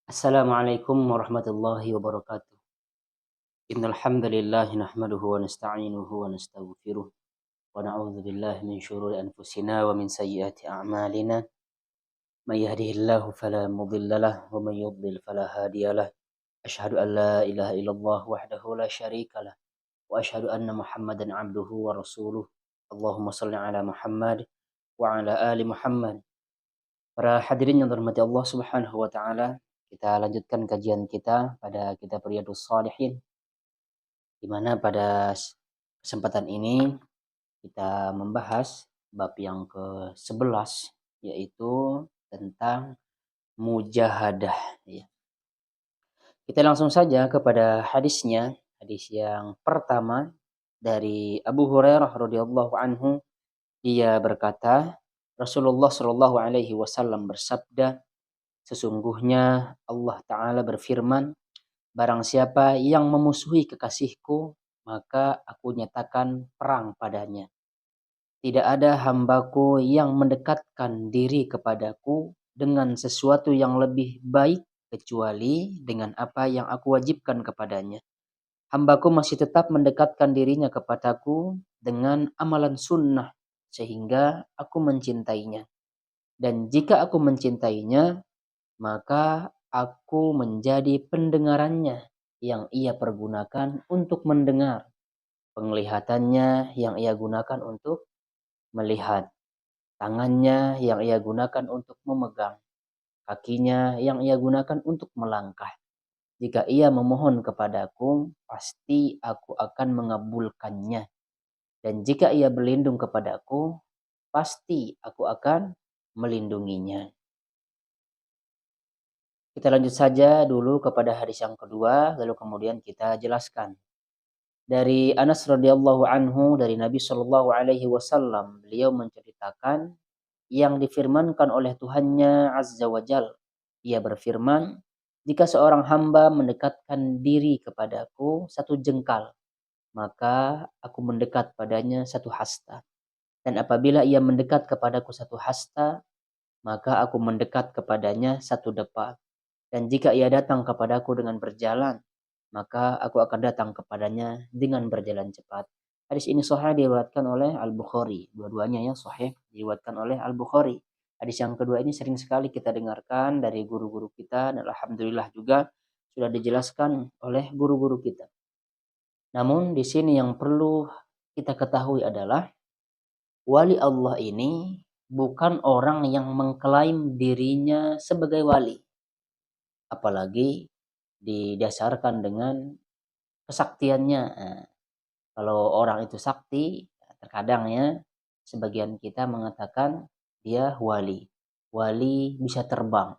Assalamualaikum warahmatullahi wabarakatuh. Innal hamdalillah nahmaduhu wa nasta'inuhu wa nastaghfiruh wa na'udzu billahi min shururi anfusina wa min sayyiati a'malina. May yahdihillahu fala mudilla lahu wa may yudlil fala hadiya lahu. Asyhadu an la ilaha illallah wahdahu la syarika lah wa asyhadu anna Muhammadan 'abduhu wa rasuluh. Allahumma shalli ala Muhammad wa ala ali Muhammad. Para hadirin yang dirahmati Allah Subhanahu wa taala, kita lanjutkan kajian kita pada kitab Riyadhus Shalihin, di mana pada kesempatan ini kita membahas bab yang ke-11, yaitu tentang mujahadah, ya. Kita langsung saja kepada hadisnya. Hadis yang pertama dari Abu Hurairah radhiyallahu anhu, dia berkata, Rasulullah Shallallahu alaihi wasallam bersabda, sesungguhnya Allah Ta'ala berfirman, barang siapa yang memusuhi kekasihku, maka aku nyatakan perang padanya. Tidak ada hambaku yang mendekatkan diri kepadaku dengan sesuatu yang lebih baik kecuali dengan apa yang aku wajibkan kepadanya. Hambaku masih tetap mendekatkan dirinya kepadaku dengan amalan sunnah sehingga aku mencintainya. Dan jika aku mencintainya, maka aku menjadi pendengarannya yang ia pergunakan untuk mendengar, penglihatannya yang ia gunakan untuk melihat, tangannya yang ia gunakan untuk memegang, kakinya yang ia gunakan untuk melangkah. Jika ia memohon kepadaku, pasti aku akan mengabulkannya. Dan jika ia berlindung kepadaku, pasti aku akan melindunginya. Kita lanjut saja dulu kepada hadis yang kedua, lalu kemudian kita jelaskan. Dari Anas radhiyallahu anhu, dari Nabi Shallallahu alaihi wasallam, beliau menceritakan yang difirmankan oleh Tuhannya Azza wa Jal. Ia berfirman, jika seorang hamba mendekatkan diri kepadaku satu jengkal, maka aku mendekat padanya satu hasta. Dan apabila ia mendekat kepadaku satu hasta, maka aku mendekat kepadanya satu depa. Dan jika ia datang kepadaku dengan berjalan, maka aku akan datang kepadanya dengan berjalan cepat. Hadis ini sahih diriwayatkan oleh Al-Bukhari. Dua-duanya ya sahih diriwayatkan oleh Al-Bukhari. Hadis yang kedua ini sering sekali kita dengarkan dari guru-guru kita, dan alhamdulillah juga sudah dijelaskan oleh guru-guru kita. Namun di sini yang perlu kita ketahui adalah wali Allah ini bukan orang yang mengklaim dirinya sebagai wali, apalagi didasarkan dengan kesaktiannya. Nah, kalau orang itu sakti, terkadang ya sebagian kita mengatakan dia wali. Wali bisa terbang.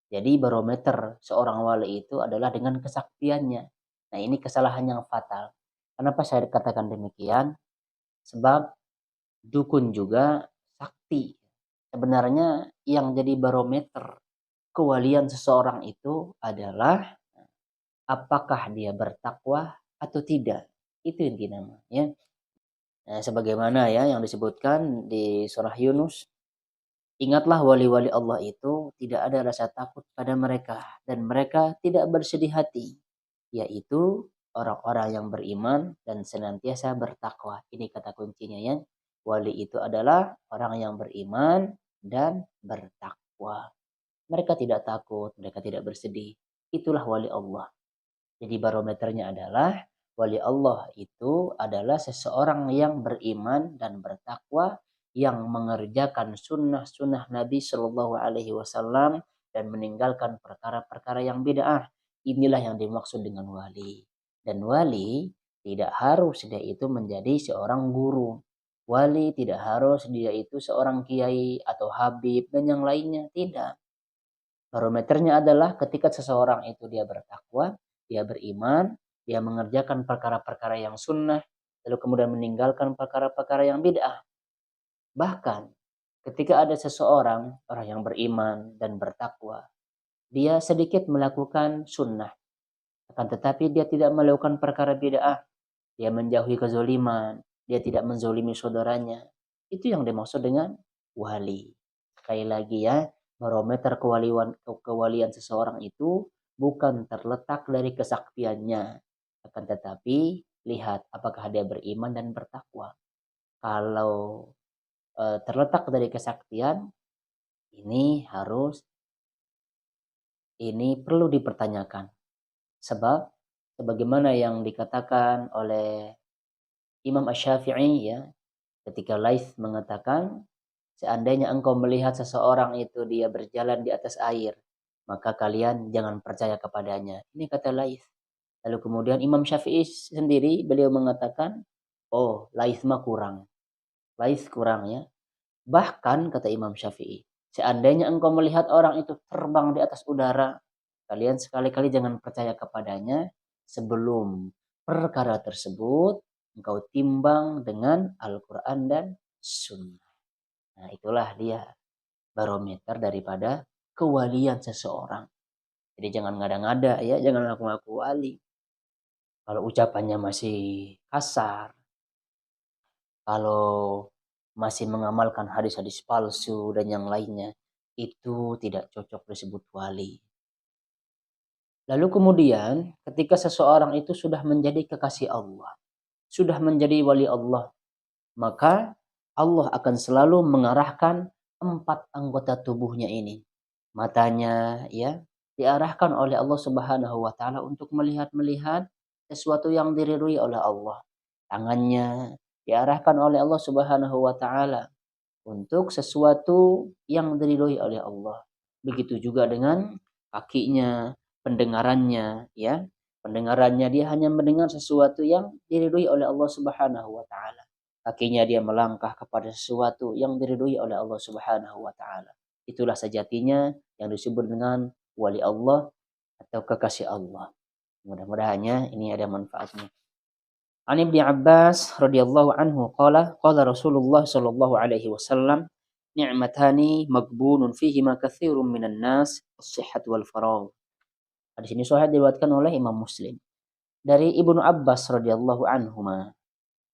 Jadi barometer seorang wali itu adalah dengan kesaktiannya. Nah, ini kesalahan yang fatal. Kenapa saya katakan demikian? Sebab dukun juga sakti. Sebenarnya yang jadi barometer kewalian seseorang itu adalah apakah dia bertakwa atau tidak. Itu inti namanya. Nah, sebagaimana ya yang disebutkan di surah Yunus, ingatlah wali-wali Allah itu tidak ada rasa takut pada mereka dan mereka tidak bersedih hati, yaitu orang-orang yang beriman dan senantiasa bertakwa. Ini kata kuncinya ya. Wali itu adalah orang yang beriman dan bertakwa. Mereka tidak takut, mereka tidak bersedih. Itulah wali Allah. Jadi barometernya adalah wali Allah itu adalah seseorang yang beriman dan bertakwa, yang mengerjakan sunnah-sunnah Nabi Shallallahu Alaihi Wasallam dan meninggalkan perkara-perkara yang bid'ah. Inilah yang dimaksud dengan wali. Dan wali tidak harus dia itu menjadi seorang guru. Wali tidak harus dia itu seorang kiai atau habib dan yang lainnya. Tidak. Barometernya adalah ketika seseorang itu dia bertakwa, dia beriman, dia mengerjakan perkara-perkara yang sunnah, lalu kemudian meninggalkan perkara-perkara yang bid'ah. Bahkan ketika ada seseorang, orang yang beriman dan bertakwa, dia sedikit melakukan sunnah, akan tetapi dia tidak melakukan perkara bid'ah, dia menjauhi kezoliman, dia tidak menzolimi saudaranya. Itu yang dimaksud dengan wali. Sekali lagi ya, Barometer kewalian seseorang itu bukan terletak dari kesaktiannya, akan tetapi lihat apakah dia beriman dan bertakwa. Kalau terletak dari kesaktian, ini perlu dipertanyakan. Sebab sebagaimana yang dikatakan oleh Imam Asy-Syafi'i ya, ketika Laits mengatakan, seandainya engkau melihat seseorang itu dia berjalan di atas air, maka kalian jangan percaya kepadanya. Ini kata Laits. Lalu kemudian Imam Syafi'i sendiri beliau mengatakan, oh Laits mah kurang. Laits kurang ya. Bahkan kata Imam Syafi'i, seandainya engkau melihat orang itu terbang di atas udara, kalian sekali-kali jangan percaya kepadanya sebelum perkara tersebut engkau timbang dengan Al-Quran dan Sunnah. Nah itulah dia barometer daripada kewalian seseorang. Jadi jangan ngada-ngada ya, jangan ngaku-ngaku wali. Kalau ucapannya masih kasar, kalau masih mengamalkan hadis-hadis palsu dan yang lainnya, itu tidak cocok disebut wali. Lalu kemudian ketika seseorang itu sudah menjadi kekasih Allah, sudah menjadi wali Allah, maka Allah akan selalu mengarahkan 4 anggota tubuhnya ini. Matanya ya diarahkan oleh Allah Subhanahu wa taala untuk melihat sesuatu yang diridhoi oleh Allah. Tangannya diarahkan oleh Allah Subhanahu wa taala untuk sesuatu yang diridhoi oleh Allah. Begitu juga dengan kakinya, pendengarannya ya. Pendengarannya dia hanya mendengar sesuatu yang diridhoi oleh Allah Subhanahu wa taala. Kakinya dia melangkah kepada sesuatu yang diridhoi oleh Allah Subhanahu wa taala. Itulah sejatinya yang disebut dengan wali Allah atau kekasih Allah. Mudah-mudahannya ini ada manfaatnya. An Ibnu Abbas radhiyallahu anhu qala Rasulullah sallallahu alaihi wasallam ni'matani maghbunun fihima katsirun minan nas as-sihhat wal faragh. Hadis ini sahih diriwayatkan oleh Imam Muslim. Dari Ibnu Abbas radhiyallahu anhuma,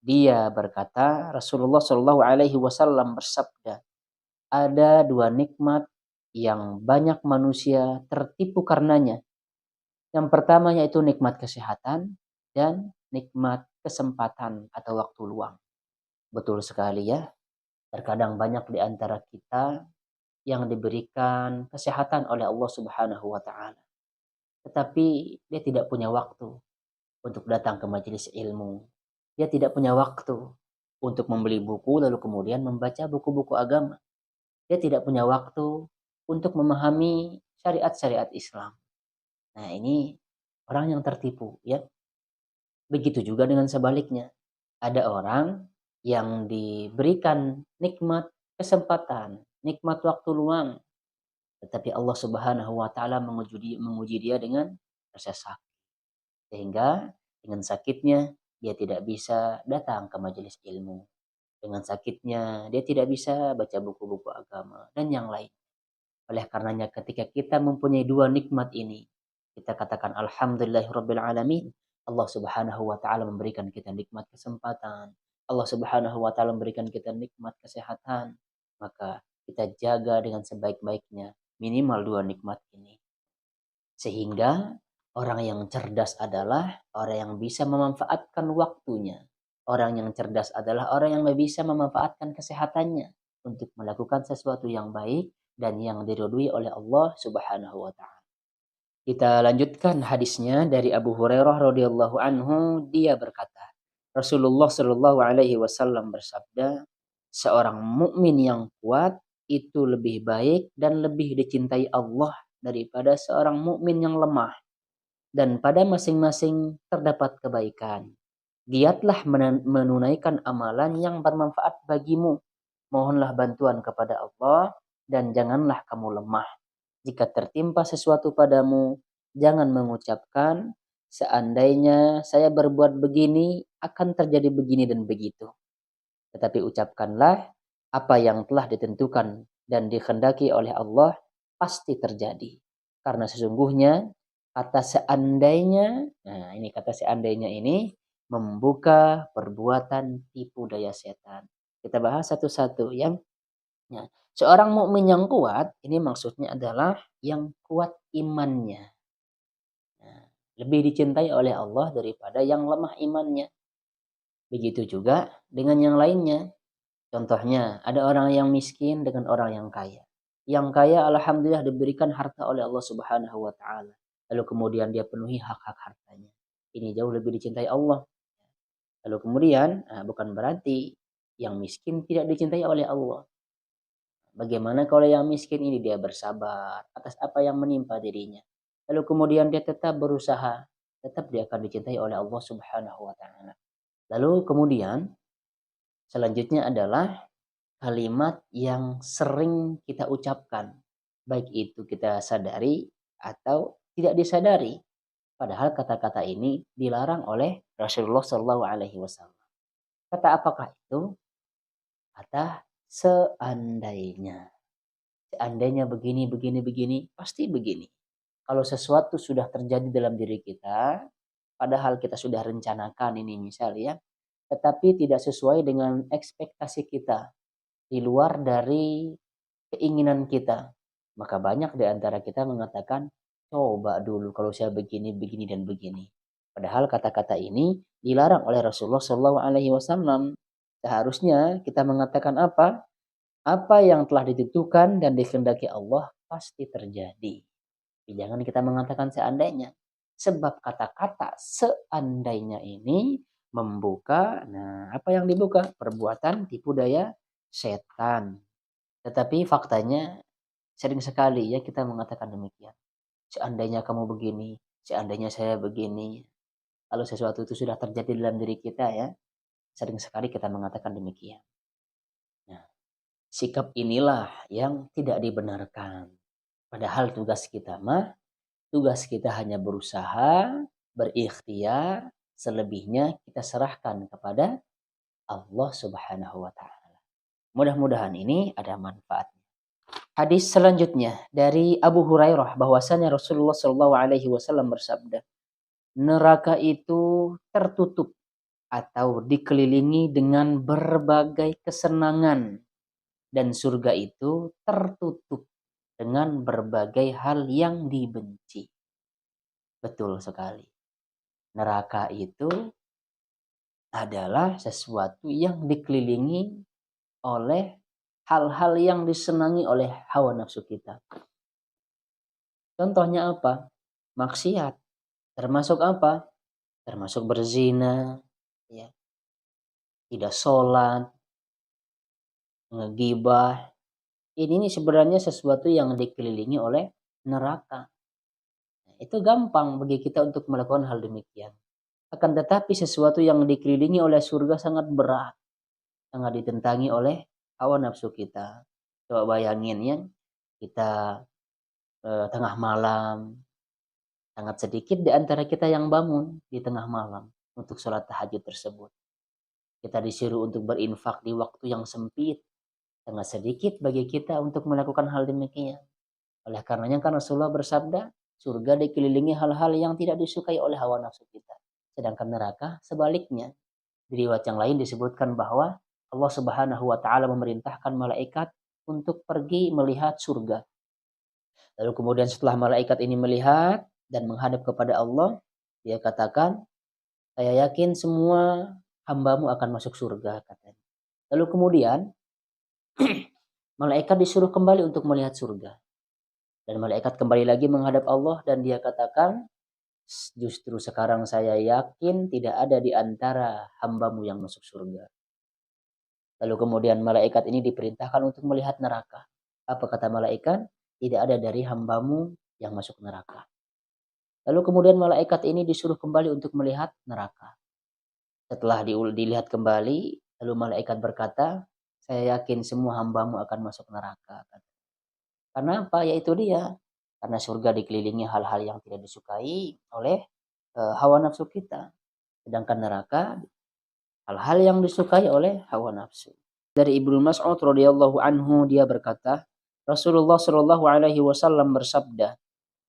dia berkata Rasulullah sallallahu alaihi wasallam bersabda, ada 2 nikmat yang banyak manusia tertipu karenanya. Yang pertama yaitu nikmat kesehatan dan nikmat kesempatan atau waktu luang. Betul sekali ya. Terkadang banyak di antara kita yang diberikan kesehatan oleh Allah Subhanahu wa taala. Tetapi dia tidak punya waktu untuk datang ke majelis ilmu. Dia tidak punya waktu untuk membeli buku lalu kemudian membaca buku-buku agama. Dia tidak punya waktu untuk memahami syariat-syariat Islam. Nah, ini orang yang tertipu ya. Begitu juga dengan sebaliknya. Ada orang yang diberikan nikmat kesempatan, nikmat waktu luang, tetapi Allah Subhanahu wa taala menguji dia dengan rasa sakit. Sehingga dengan sakitnya dia tidak bisa datang ke majelis ilmu. Dengan sakitnya dia tidak bisa baca buku-buku agama dan yang lain. Oleh karenanya ketika kita mempunyai 2 nikmat ini, kita katakan alhamdulillahirabbil alamin. Allah Subhanahu wa taala memberikan kita nikmat kesempatan. Allah Subhanahu wa taala memberikan kita nikmat kesehatan. Maka kita jaga dengan sebaik-baiknya minimal 2 nikmat ini. Sehingga orang yang cerdas adalah orang yang bisa memanfaatkan waktunya. Orang yang cerdas adalah orang yang bisa memanfaatkan kesehatannya untuk melakukan sesuatu yang baik dan yang diridhoi oleh Allah Subhanahu wa taala. Kita lanjutkan hadisnya dari Abu Hurairah radhiyallahu anhu, dia berkata, Rasulullah shallallahu alaihi wasallam bersabda, seorang mukmin yang kuat itu lebih baik dan lebih dicintai Allah daripada seorang mukmin yang lemah. Dan pada masing-masing terdapat kebaikan. Giatlah menunaikan amalan yang bermanfaat bagimu. Mohonlah bantuan kepada Allah dan janganlah kamu lemah. Jika tertimpa sesuatu padamu, jangan mengucapkan seandainya saya berbuat begini akan terjadi begini dan begitu. Tetapi ucapkanlah apa yang telah ditentukan dan dikehendaki oleh Allah pasti terjadi. Karena sesungguhnya kata seandainya, nah ini kata seandainya ini membuka perbuatan tipu daya setan. Kita bahas satu-satu ya. Ya, seorang mukmin yang kuat ini maksudnya adalah yang kuat imannya. Nah, lebih dicintai oleh Allah daripada yang lemah imannya. Begitu juga dengan yang lainnya. Contohnya, ada orang yang miskin dengan orang yang kaya. Yang kaya alhamdulillah diberikan harta oleh Allah Subhanahu wa taala. Lalu kemudian dia penuhi hak-hak hartanya. Ini jauh lebih dicintai Allah. Lalu kemudian, bukan berarti yang miskin tidak dicintai oleh Allah. Bagaimana kalau yang miskin ini dia bersabar atas apa yang menimpa dirinya. Lalu kemudian dia tetap berusaha, tetap dia akan dicintai oleh Allah Subhanahu wa taala. Lalu kemudian selanjutnya adalah kalimat yang sering kita ucapkan, baik itu kita sadari atau tidak disadari. Padahal kata-kata ini dilarang oleh Rasulullah Shallallahu Alaihi Wasallam. Kata apakah itu? Kata seandainya. Seandainya begini, begini, begini, pasti begini. Kalau sesuatu sudah terjadi dalam diri kita, padahal kita sudah rencanakan ini misalnya, tetapi tidak sesuai dengan ekspektasi kita, di luar dari keinginan kita. Maka banyak di antara kita mengatakan, coba dulu kalau saya begini, begini, dan begini. Padahal kata-kata ini dilarang oleh Rasulullah SAW. Seharusnya kita mengatakan apa? Apa yang telah ditentukan dan dikehendaki Allah pasti terjadi. Jangan kita mengatakan seandainya. Sebab kata-kata seandainya ini membuka, apa yang dibuka? Perbuatan tipu daya setan. Tetapi faktanya sering sekali ya kita mengatakan demikian. Seandainya kamu begini, seandainya saya begini. Kalau sesuatu itu sudah terjadi dalam diri kita ya, sering sekali kita mengatakan demikian. Nah, sikap inilah yang tidak dibenarkan. Padahal tugas kita hanya berusaha, berikhtiar, selebihnya kita serahkan kepada Allah Subhanahu wa taala. Mudah-mudahan ini ada manfaat. Hadis selanjutnya dari Abu Hurairah bahwasanya Rasulullah Shallallahu Alaihi Wasallam bersabda, neraka itu tertutup atau dikelilingi dengan berbagai kesenangan dan surga itu tertutup dengan berbagai hal yang dibenci. Betul sekali. Neraka itu adalah sesuatu yang dikelilingi oleh hal-hal yang disenangi oleh hawa nafsu kita. Contohnya apa? Maksiat. Termasuk apa? Termasuk berzina, ya. Tidak sholat, ngegibah. Ini sebenarnya sesuatu yang dikelilingi oleh neraka. Itu gampang bagi kita untuk melakukan hal demikian. Akan tetapi sesuatu yang dikelilingi oleh surga sangat berat. Sangat ditentangi oleh hawa nafsu kita. Coba bayangin ya, kita tengah malam, sangat sedikit di antara kita yang bangun di tengah malam untuk sholat tahajud tersebut. Kita disuruh untuk berinfak di waktu yang sempit. Sangat sedikit bagi kita untuk melakukan hal demikian. Oleh karenanya kan Rasulullah bersabda, surga dikelilingi hal-hal yang tidak disukai oleh hawa nafsu kita. Sedangkan neraka sebaliknya. Di riwayat yang lain disebutkan bahwa Allah Subhanahu wa taala memerintahkan malaikat untuk pergi melihat surga. Lalu kemudian setelah malaikat ini melihat dan menghadap kepada Allah, dia katakan, saya yakin semua hambamu akan masuk surga, katanya. Lalu kemudian malaikat disuruh kembali untuk melihat surga. Dan malaikat kembali lagi menghadap Allah dan dia katakan, justru sekarang saya yakin tidak ada di antara hambamu yang masuk surga. Lalu kemudian malaikat ini diperintahkan untuk melihat neraka. Apa kata malaikat? Tidak ada dari hambamu yang masuk neraka. Lalu kemudian malaikat ini disuruh kembali untuk melihat neraka. Setelah dilihat kembali, lalu malaikat berkata, saya yakin semua hambamu akan masuk neraka. Karena apa? Yaitu dia. Karena surga dikelilingi hal-hal yang tidak disukai oleh hawa nafsu kita. Sedangkan neraka hal-hal yang disukai oleh hawa nafsu. Dari Ibnu Mas'ud radhiyallahu anhu dia berkata, Rasulullah Shallallahu alaihi wasallam bersabda,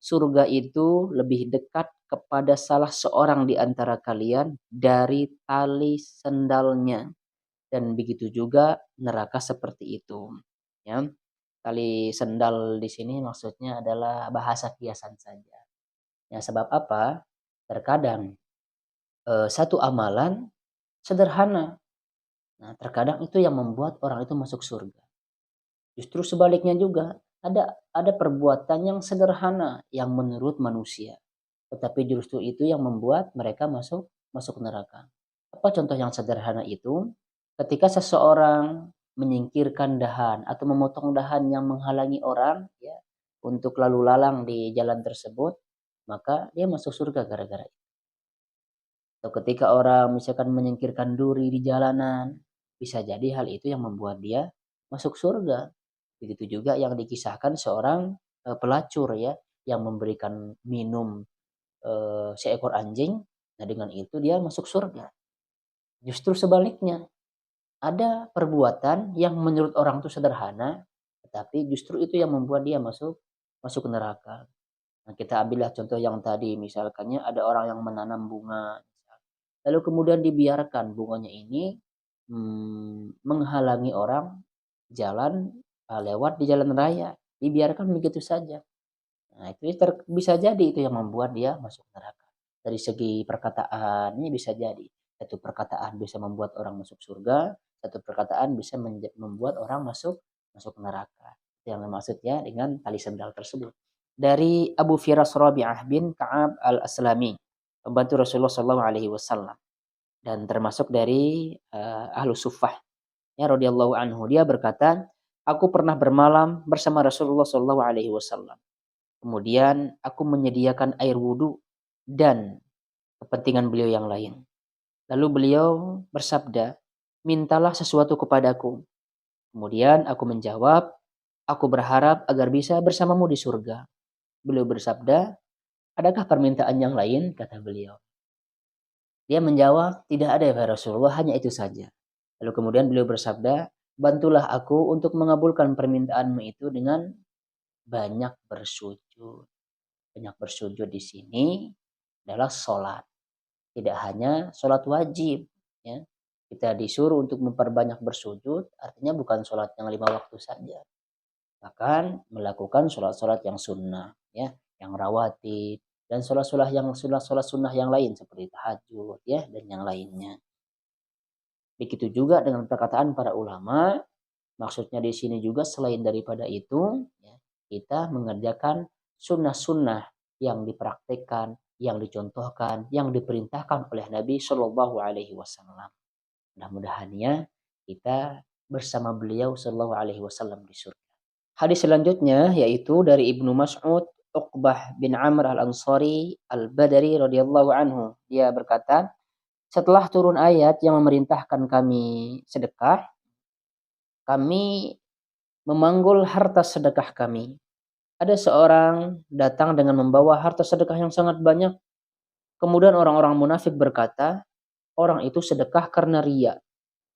surga itu lebih dekat kepada salah seorang di antara kalian dari tali sendalnya. Dan begitu juga neraka seperti itu. ya. Tali sendal di sini maksudnya adalah bahasa kiasan saja. Ya, sebab apa? Terkadang satu amalan sederhana. Nah, terkadang itu yang membuat orang itu masuk surga. Justru sebaliknya juga, ada perbuatan yang sederhana yang menurut manusia, tetapi justru itu yang membuat mereka masuk masuk neraka. Apa contoh yang sederhana itu? Ketika seseorang menyingkirkan dahan atau memotong dahan yang menghalangi orang ya untuk lalu lalang di jalan tersebut, maka dia masuk surga gara-gara itu. Atau ketika orang misalkan menyingkirkan duri di jalanan, bisa jadi hal itu yang membuat dia masuk surga. Begitu juga yang dikisahkan seorang pelacur ya yang memberikan minum seekor anjing, nah dengan itu dia masuk surga. Justru sebaliknya, ada perbuatan yang menurut orang itu sederhana, tetapi justru itu yang membuat dia masuk masuk neraka. Nah, kita ambillah contoh yang tadi, misalkannya ada orang yang menanam bunga, lalu kemudian dibiarkan bunganya ini menghalangi orang jalan lewat di jalan raya, dibiarkan begitu saja. Nah, itu bisa jadi itu yang membuat dia masuk neraka. Dari segi perkataan ini bisa jadi. Satu perkataan bisa membuat orang masuk surga, satu perkataan bisa membuat orang masuk masuk neraka. Itu yang maksudnya dengan tali sendal tersebut. Dari Abu Firas Rabi'ah bin Ka'ab al-Aslami, pembantu Rasulullah Shallallahu alaihi wasallam dan termasuk dari ahlu suffah ya radhiyallahu anhu. Dia berkata, aku pernah bermalam bersama Rasulullah Shallallahu alaihi wasallam. Kemudian aku menyediakan air wudhu dan kepentingan beliau yang lain. Lalu beliau bersabda, mintalah sesuatu kepadaku. Kemudian aku menjawab, aku berharap agar bisa bersamamu di surga. Beliau bersabda, adakah permintaan yang lain? Kata beliau. Dia menjawab, tidak ada ya Rasulullah, hanya itu saja. Lalu kemudian beliau bersabda, bantulah aku untuk mengabulkan permintaanmu itu dengan banyak bersujud. Banyak bersujud di sini adalah sholat. Tidak hanya sholat wajib. Ya. Kita disuruh untuk memperbanyak bersujud, artinya bukan sholat yang 5 waktu saja. Bahkan melakukan sholat-sholat yang sunnah, ya, yang rawatib, dan sholat sunnah yang lain seperti tahajud, ya, dan yang lainnya. Begitu juga dengan perkataan para ulama, maksudnya di sini juga selain daripada itu, ya, kita mengerjakan sunnah-sunnah yang dipraktikkan, yang dicontohkan, yang diperintahkan oleh Nabi Shallallahu Alaihi Wasallam. Mudah-mudahannya kita bersama beliau Shallallahu Alaihi Wasallam di surga. Hadis selanjutnya yaitu dari Ibnu Mas'ud Uqbah bin Amr al-Ansari al-Badri radhiyallahu anhu. Dia berkata, setelah turun ayat yang memerintahkan kami sedekah, kami memanggul harta sedekah kami. Ada seorang datang dengan membawa harta sedekah yang sangat banyak. Kemudian orang-orang munafik berkata, orang itu sedekah karena riya.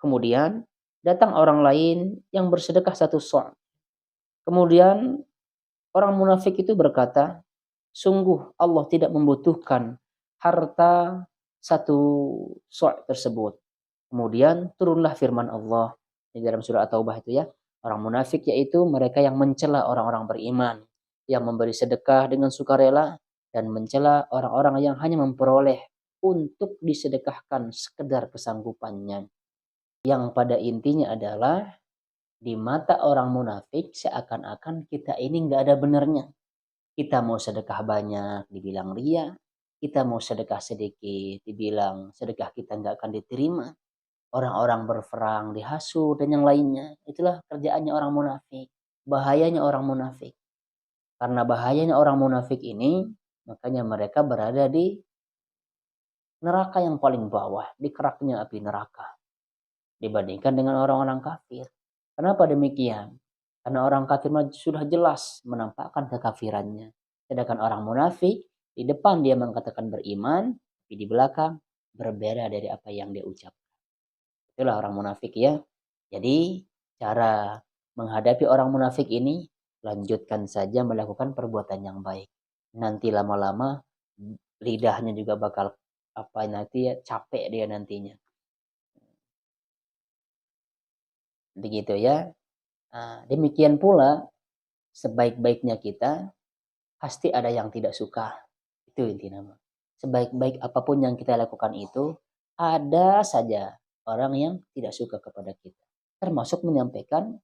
Kemudian datang orang lain yang bersedekah 1 sa'. Kemudian orang munafik itu berkata, sungguh Allah tidak membutuhkan harta 1 sa' tersebut. Kemudian turunlah firman Allah di dalam surah At-Taubah itu ya. Orang munafik yaitu mereka yang mencela orang-orang beriman, yang memberi sedekah dengan sukarela dan mencela orang-orang yang hanya memperoleh untuk disedekahkan sekedar kesanggupannya. Yang pada intinya adalah di mata orang munafik seakan-akan kita ini nggak ada benernya. Kita mau sedekah banyak dibilang ria, kita mau sedekah sedikit dibilang sedekah kita nggak akan diterima. Orang-orang berperang dihasut dan yang lainnya. Itulah kerjaannya orang munafik. Bahayanya orang munafik. Karena bahayanya orang munafik ini, makanya mereka berada di neraka yang paling bawah, di keraknya api neraka. Dibandingkan dengan orang-orang kafir. Kenapa demikian? Karena orang kafir sudah jelas menampakkan kekafirannya. Sedangkan orang munafik, di depan dia mengatakan beriman, tapi di belakang berbeda dari apa yang dia ucapkan. Itulah orang munafik ya. Jadi cara menghadapi orang munafik ini, lanjutkan saja melakukan perbuatan yang baik. Nanti lama-lama lidahnya juga bakal nanti ya, capek dia nantinya. Begitu ya. Nah, demikian pula sebaik-baiknya kita pasti ada yang tidak suka. Itu intinya. Sebaik-baik apapun yang kita lakukan itu ada saja orang yang tidak suka kepada kita. Termasuk menyampaikan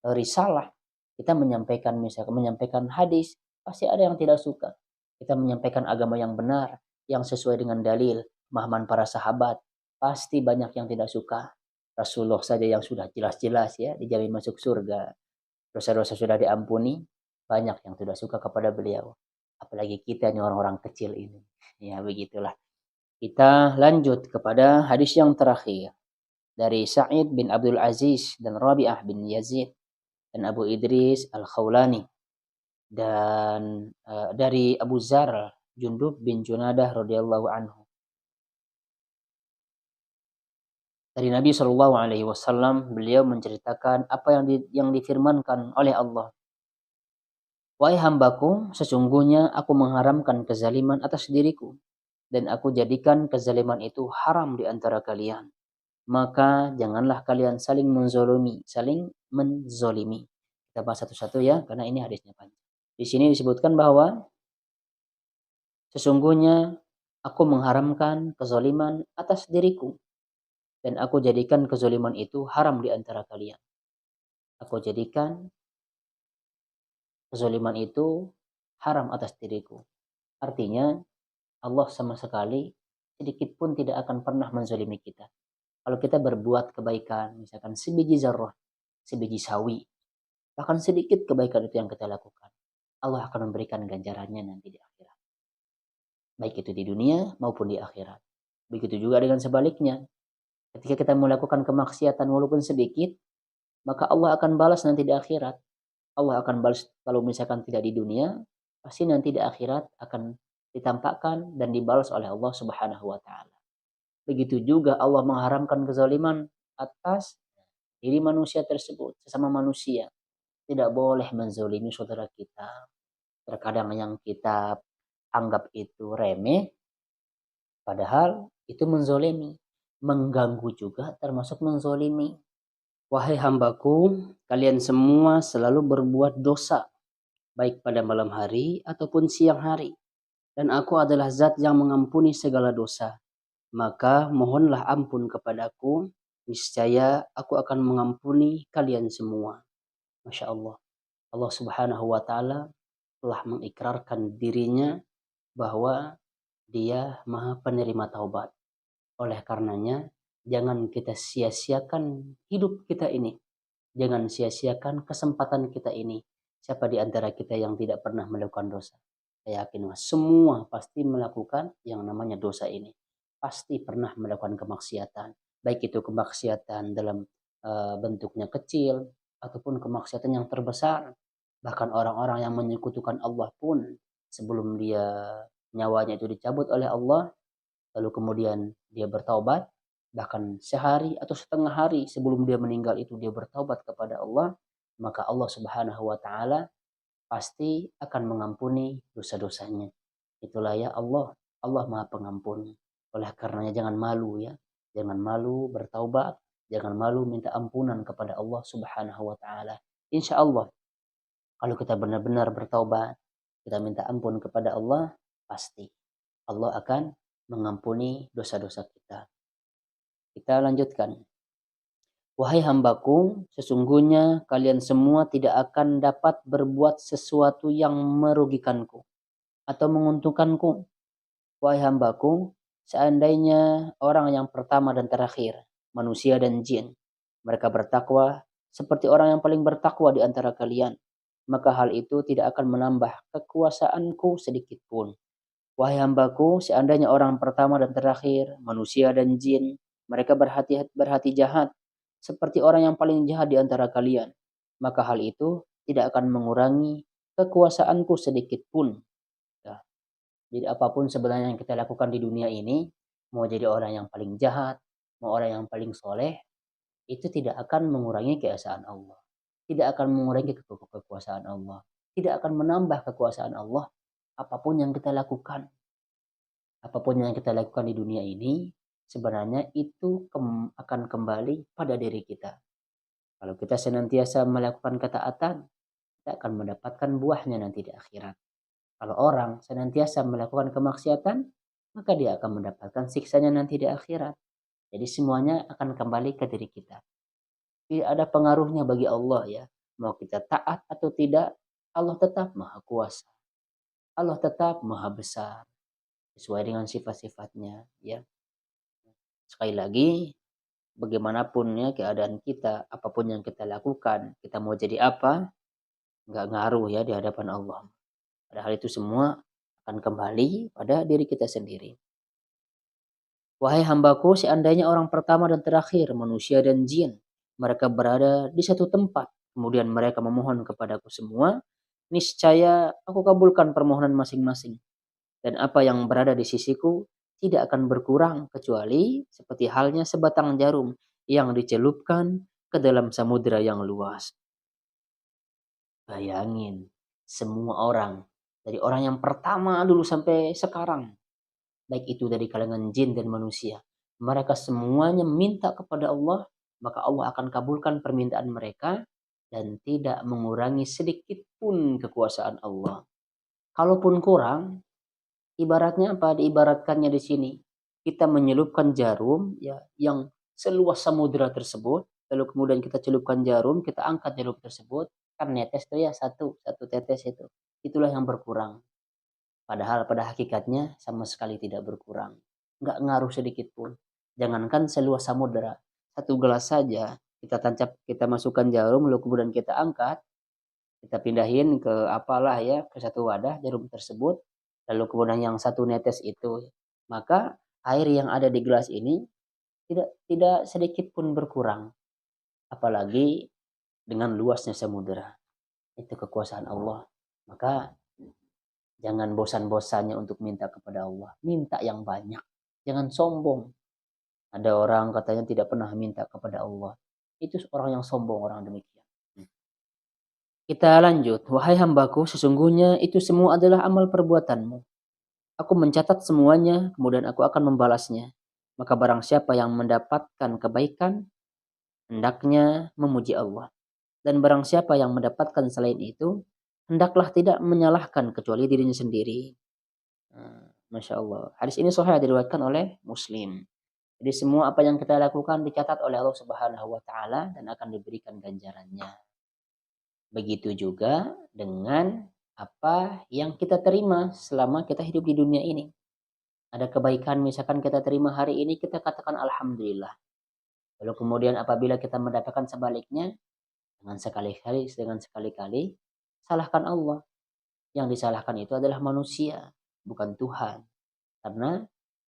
risalah. Kita menyampaikan misalkan menyampaikan hadis, pasti ada yang tidak suka. Kita menyampaikan agama yang benar, yang sesuai dengan dalil, pemahaman para sahabat, pasti banyak yang tidak suka. Rasulullah saja yang sudah jelas-jelas ya dijamin masuk surga, dosa-dosa sudah diampuni, banyak yang tidak suka kepada beliau. Apalagi kita ini orang-orang kecil ini. Ya begitulah. Kita lanjut kepada hadis yang terakhir dari Sa'id bin Abdul Aziz dan Rabi'ah bin Yazid dan Abu Idris Al-Khawlani dan dari Abu Zar Jundub bin Junadah radhiyallahu anhu. Dari Nabi Shallallahu alaihi wasallam beliau menceritakan apa yang difirmankan oleh Allah. Wahai hambaku, sesungguhnya aku mengharamkan kezaliman atas diriku dan aku jadikan kezaliman itu haram di antara kalian. Maka janganlah kalian saling menzolimi. Kita bahas satu-satu ya, karena ini hadisnya panjang. Di sini disebutkan bahwa sesungguhnya aku mengharamkan kezaliman atas diriku dan aku jadikan kezaliman itu haram di antara kalian. Aku jadikan kezaliman itu haram atas diriku. Artinya Allah sama sekali sedikit pun tidak akan pernah menzalimi kita. Kalau kita berbuat kebaikan, misalkan sebiji zarrah, sebiji sawi, bahkan sedikit kebaikan itu yang kita lakukan, Allah akan memberikan ganjarannya nanti di akhirat. Baik itu di dunia maupun di akhirat. Begitu juga dengan sebaliknya. Ketika kita melakukan kemaksiatan walaupun sedikit, maka Allah akan balas nanti di akhirat. Allah akan balas kalau misalkan tidak di dunia, pasti nanti di akhirat akan ditampakkan dan dibalas oleh Allah Subhanahu wa taala. Begitu juga Allah mengharamkan kezaliman atas diri manusia tersebut, sesama manusia. Tidak boleh menzalimi saudara kita. Terkadang yang kita anggap itu remeh, padahal itu menzalimi. Mengganggu juga termasuk menzalimi. Wahai hambaku, kalian semua selalu berbuat dosa, baik pada malam hari ataupun siang hari. Dan aku adalah zat yang mengampuni segala dosa. Maka mohonlah ampun kepadaku, niscaya aku akan mengampuni kalian semua. Masya Allah. Allah Subhanahu wa taala telah mengikrarkan dirinya bahwa Dia Maha Penerima Taubat. Oleh karenanya, jangan kita sia-siakan hidup kita ini. Jangan sia-siakan kesempatan kita ini. Siapa di antara kita yang tidak pernah melakukan dosa? Saya yakin semua pasti melakukan yang namanya dosa ini. Pasti pernah melakukan kemaksiatan. Baik itu kemaksiatan dalam bentuknya kecil ataupun kemaksiatan yang terbesar. Bahkan orang-orang yang menyekutukan Allah pun sebelum dia nyawanya itu dicabut oleh Allah, lalu kemudian dia bertaubat, bahkan sehari atau setengah hari sebelum dia meninggal itu dia bertaubat kepada Allah, maka Allah Subhanahu wa taala pasti akan mengampuni dosa-dosanya. Itulah ya Allah, Allah Maha Pengampun. Oleh karenanya jangan malu ya, jangan malu bertaubat, jangan malu minta ampunan kepada Allah Subhanahu wa taala. Insya Allah kalau kita benar-benar bertaubat, kita minta ampun kepada Allah, pasti Allah akan mengampuni dosa-dosa kita. Kita lanjutkan. Wahai hambaku, sesungguhnya kalian semua tidak akan dapat berbuat sesuatu yang merugikanku atau menguntungkanku. Wahai hambaku, seandainya orang yang pertama dan terakhir, manusia dan jin, mereka bertakwa seperti orang yang paling bertakwa di antara kalian, maka hal itu tidak akan menambah kekuasaanku sedikit pun. Wahai hambaku, seandainya orang pertama dan terakhir, manusia dan jin, mereka berhati jahat, seperti orang yang paling jahat di antara kalian, maka hal itu tidak akan mengurangi kekuasaanku sedikit pun. Ya. Jadi apapun sebenarnya yang kita lakukan di dunia ini, mau jadi orang yang paling jahat, mau orang yang paling soleh, itu tidak akan mengurangi keesaan Allah. Tidak akan mengurangi kekuasaan Allah. Tidak akan menambah kekuasaan Allah. Apapun yang kita lakukan di dunia ini, sebenarnya itu akan kembali pada diri kita. Kalau kita senantiasa melakukan ketaatan, kita akan mendapatkan buahnya nanti di akhirat. Kalau orang senantiasa melakukan kemaksiatan, maka dia akan mendapatkan siksanya nanti di akhirat. Jadi semuanya akan kembali ke diri kita. Tidak ada pengaruhnya bagi Allah ya. Mau kita taat atau tidak, Allah tetap maha kuasa. Allah tetap maha besar. Sesuai dengan sifat-sifatnya ya. Sekali lagi, bagaimanapun ya keadaan kita, apapun yang kita lakukan, kita mau jadi apa, nggak ngaruh ya di hadapan Allah. Padahal itu semua akan kembali pada diri kita sendiri. Wahai hambaku, seandainya orang pertama dan terakhir, manusia dan jin, mereka berada di satu tempat, kemudian mereka memohon kepadaku semua, niscaya aku kabulkan permohonan masing-masing. Dan apa yang berada di sisiku tidak akan berkurang kecuali seperti halnya sebatang jarum yang dicelupkan ke dalam samudera yang luas. Bayangin, semua orang, dari orang yang pertama dulu sampai sekarang, baik itu dari kalangan jin dan manusia, mereka semuanya minta kepada Allah, maka Allah akan kabulkan permintaan mereka dan tidak mengurangi sedikit pun kekuasaan Allah. Kalaupun kurang, ibaratnya apa? Diibaratkannya di sini, kita menyelupkan jarum ya yang seluas samudera tersebut, lalu kemudian kita celupkan jarum, kita angkat jarum tersebut, kan netes tuh ya satu tetes itu. Itulah yang berkurang. Padahal pada hakikatnya sama sekali tidak berkurang. Nggak ngaruh sedikit pun. Jangankan seluas samudera. Satu gelas saja kita tancap, kita masukkan jarum, lalu kemudian kita angkat, kita pindahin ke apalah ya, ke satu wadah jarum tersebut, lalu kemudian yang satu netes itu, maka air yang ada di gelas ini tidak sedikit pun berkurang. Apalagi dengan luasnya samudera. Itu kekuasaan Allah. Maka jangan bosan-bosannya untuk minta kepada Allah. Minta yang banyak. Jangan sombong. Ada orang katanya tidak pernah minta kepada Allah. Itu orang yang sombong, orang demikian. Kita lanjut. Wahai hambaku, sesungguhnya itu semua adalah amal perbuatanmu. Aku mencatat semuanya, kemudian aku akan membalasnya. Maka barang siapa yang mendapatkan kebaikan, hendaknya memuji Allah. Dan barang siapa yang mendapatkan selain itu, hendaklah tidak menyalahkan kecuali dirinya sendiri. Masya Allah. Hadis ini sahih diriwayatkan oleh Muslim. Jadi semua apa yang kita lakukan dicatat oleh Allah Subhanahu wa taala dan akan diberikan ganjarannya. Begitu juga dengan apa yang kita terima selama kita hidup di dunia ini. Ada kebaikan misalkan kita terima hari ini, kita katakan alhamdulillah. Lalu kemudian apabila kita mendapatkan sebaliknya, dengan sekali-kali salahkan Allah. Yang disalahkan itu adalah manusia, bukan Tuhan. Karena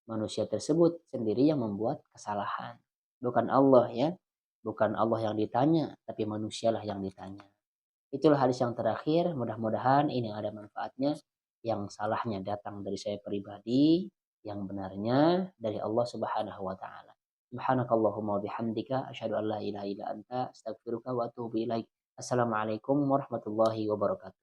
manusia tersebut sendiri yang membuat kesalahan. Bukan Allah ya. Bukan Allah yang ditanya, tapi manusialah yang ditanya. Itulah hadis yang terakhir. Mudah-mudahan ini ada manfaatnya. Yang salahnya datang dari saya pribadi. Yang benarnya dari Allah Subhanahu wa ta'ala. Subhanakallahumma bihamdika. Asyhadu an la ilaha illa anta. Astaghfiruka wa atubu ilaik. Assalamualaikum warahmatullahi wabarakatuh.